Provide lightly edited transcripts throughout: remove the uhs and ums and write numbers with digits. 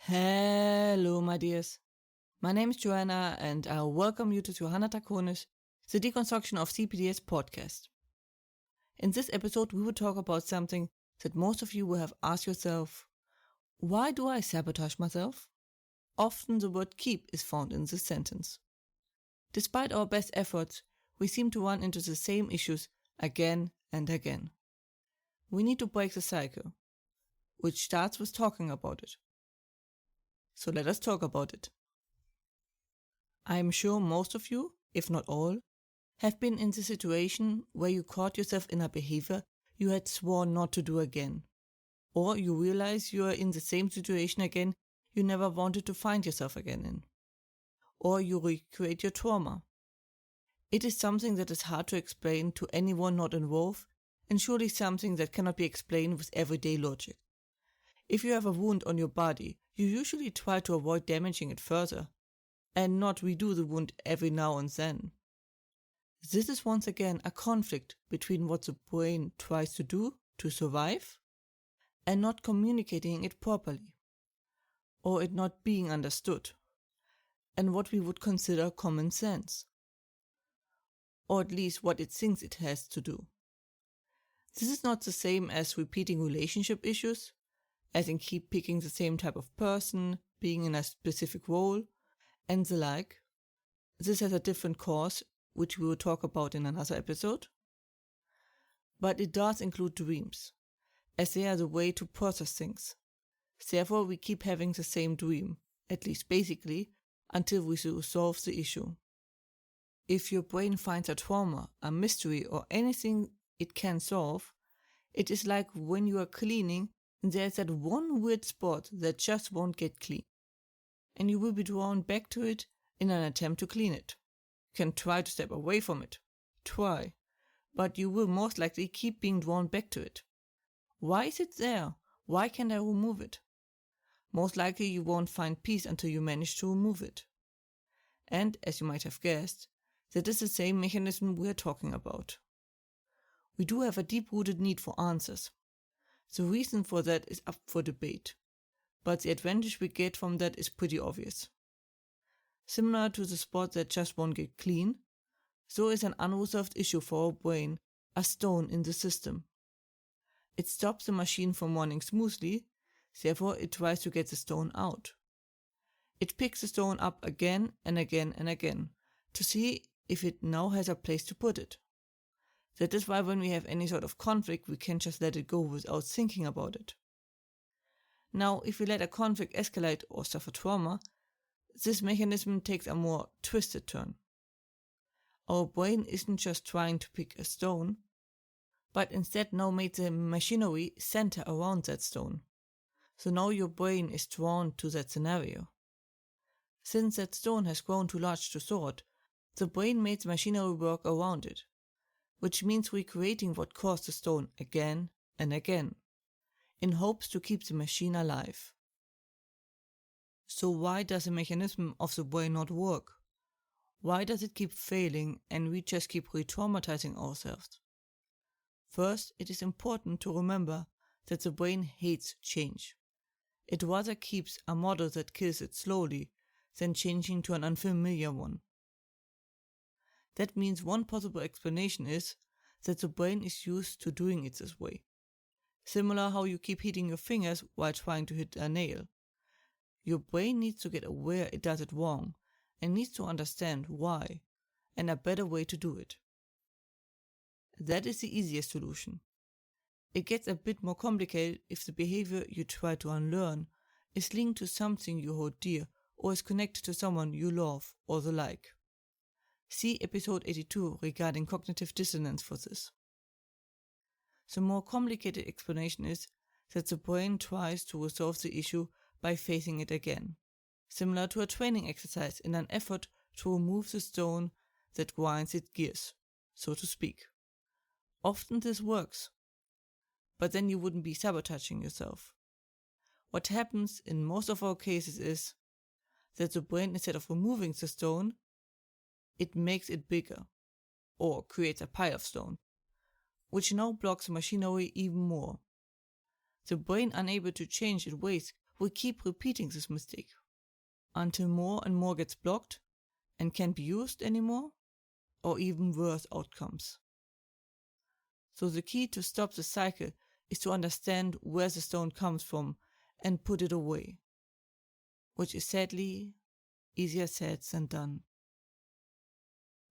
Hello, my dears. My name is Joanna, and I welcome you to Johanna Takonis, the Deconstruction of CPTS podcast. In this episode, we will talk about something that most of you will have asked yourself: why do I sabotage myself? Often the word keep is found in this sentence. Despite our best efforts, we seem to run into the same issues again and again. We need to break the cycle, which starts with talking about it. So let us talk about it. I am sure most of you, if not all, have been in the situation where you caught yourself in a behavior you had sworn not to do again, or you realize you are in the same situation again you never wanted to find yourself again in, or you recreate your trauma. It is something that is hard to explain to anyone not involved, and surely something that cannot be explained with everyday logic. If you have a wound on your body, you usually try to avoid damaging it further, and not redo the wound every now and then. This is once again a conflict between what the brain tries to do to survive and not communicating it properly, or it not being understood, and what we would consider common sense, or at least what it thinks it has to do. This is not the same as repeating relationship issues, as in keep picking the same type of person, being in a specific role, and the like. This has a different cause, which we will talk about in another episode. But it does include dreams, as they are the way to process things. Therefore, we keep having the same dream, at least basically, until we resolve the issue. If your brain finds a trauma, a mystery, or anything it can solve, it is like when you are cleaning and there's that one weird spot that just won't get clean, and you will be drawn back to it in an attempt to clean it. You can try to step away from it. Try. But you will most likely keep being drawn back to it. Why is it there? Why can't I remove it? Most likely you won't find peace until you manage to remove it. And, as you might have guessed, that is the same mechanism we are talking about. We do have a deep-rooted need for answers. The reason for that is up for debate, but the advantage we get from that is pretty obvious. Similar to the spot that just won't get clean, so is an unresolved issue for our brain a stone in the system. It stops the machine from running smoothly, therefore it tries to get the stone out. It picks the stone up again and again and again to see if it now has a place to put it. That is why when we have any sort of conflict, we can just let it go without thinking about it. Now, if we let a conflict escalate or suffer trauma, this mechanism takes a more twisted turn. Our brain isn't just trying to pick a stone, but instead now made the machinery center around that stone. So now your brain is drawn to that scenario. Since that stone has grown too large to sort, the brain made the machinery work around it, which means recreating what caused the stone again and again, in hopes to keep the machine alive. So why does the mechanism of the brain not work? Why does it keep failing and we just keep re-traumatizing ourselves? First, it is important to remember that the brain hates change. It rather keeps a model that kills it slowly than changing to an unfamiliar one. That means one possible explanation is that the brain is used to doing it this way. Similar how you keep hitting your fingers while trying to hit a nail. Your brain needs to get aware it does it wrong and needs to understand why and a better way to do it. That is the easiest solution. It gets a bit more complicated if the behavior you try to unlearn is linked to something you hold dear or is connected to someone you love or the like. See episode 82 regarding cognitive dissonance for this. The more complicated explanation is that the brain tries to resolve the issue by facing it again, similar to a training exercise in an effort to remove the stone that grinds its gears, so to speak. Often this works, but then you wouldn't be sabotaging yourself. What happens in most of our cases is that the brain, instead of removing the stone, it makes it bigger, or creates a pile of stone, which now blocks the machinery even more. The brain, unable to change its ways, we keep repeating this mistake until more and more gets blocked and can't be used anymore, or even worse outcomes. So the key to stop the cycle is to understand where the stone comes from and put it away, which is sadly easier said than done.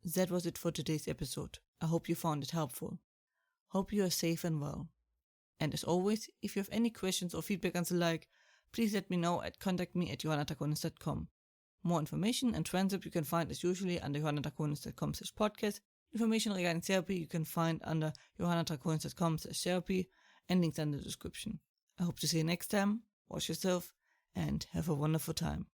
That was it for today's episode. I hope you found it helpful. Hope you are safe and well. And as always, if you have any questions or feedback and the like, please let me know at contactme@johannatakonis.com. More information and transcript you can find as usually under johannatakonis.com/podcast. Information regarding therapy you can find under johannatakonis.com/therapy, and links in the description. I hope to see you next time. Watch yourself and have a wonderful time.